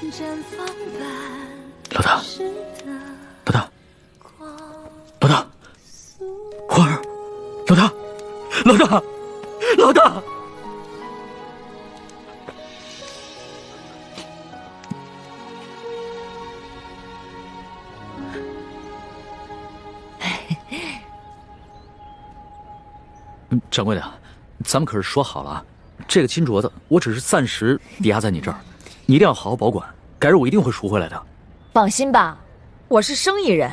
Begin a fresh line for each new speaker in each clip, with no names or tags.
老大，老大，老大，花儿，老大，老大，老大。掌柜的，咱们可是说好了，这个金镯子我只是暂时抵押在你这儿，你一定要好好保管，改日我一定会赎回来的。
放心吧，我是生意人，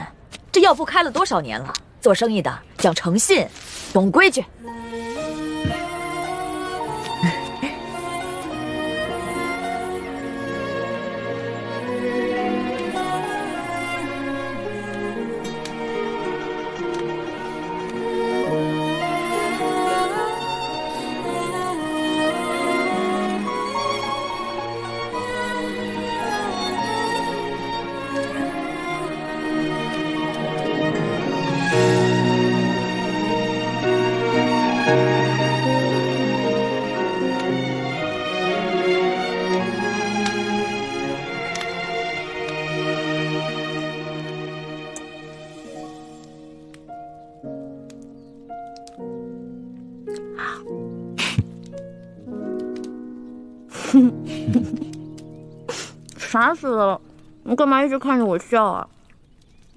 这药铺开了多少年了，做生意的讲诚信，懂规矩。
傻死了！你干嘛一直看着我笑啊？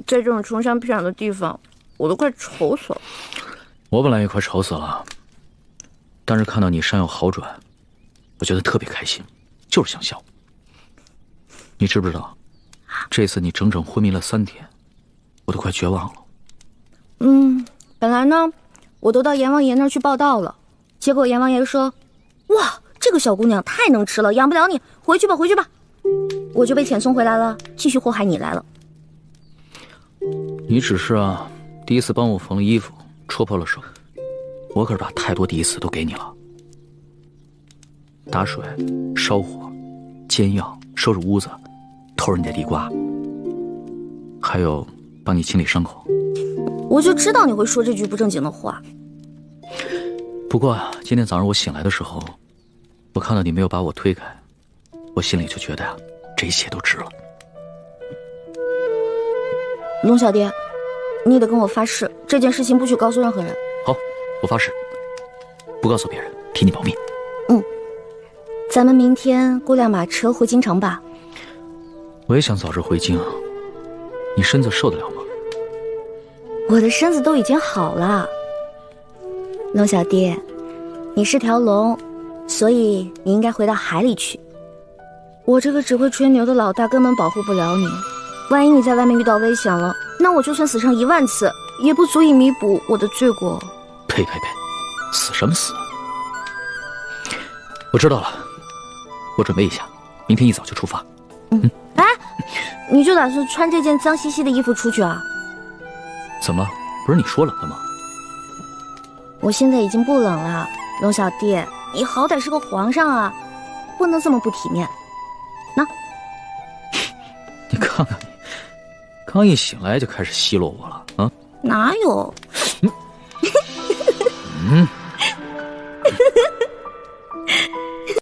在这种穷乡僻壤的地方，我都快愁死了。
我本来也快愁死了，但是看到你伤有好转，我觉得特别开心，就是想笑。你知不知道，这次你整整昏迷了3天，我都快绝望了。
本来呢，我都到阎王爷那儿去报道了，结果阎王爷说：“哇，这个小姑娘太能吃了，养不了你，回去吧，回去吧。”我就被遣送回来了，继续祸害你来了。
你只是第一次帮我缝了衣服，戳破了手，我可是把太多第一次都给你了。打水、烧火、煎药、收拾屋子、偷人家地瓜，还有帮你清理伤口。
我就知道你会说这句不正经的话。
不过今天早上我醒来的时候，我看到你没有把我推开，我心里就觉得这一切都值了。
龙小蝶，你得跟我发誓，这件事情不许告诉任何人。
好，我发誓，不告诉别人，替你保密。
咱们明天雇辆马车回京城吧。
我也想早日回京，你身子受得了吗？
我的身子都已经好了。龙小蝶，你是条龙，所以你应该回到海里去。我这个只会吹牛的老大根本保护不了你，万一你在外面遇到危险了，那我就算死上1万次，也不足以弥补我的罪过。
呸呸呸，死什么死？我知道了，我准备一下，明天一早就出发。
哎，你就打算穿这件脏兮兮的衣服出去啊？
怎么了？不是你说冷的吗？
我现在已经不冷了，龙小弟，你好歹是个皇上啊，不能这么不体面。
你看看你，刚一醒来就开始奚落我了啊？
哪有？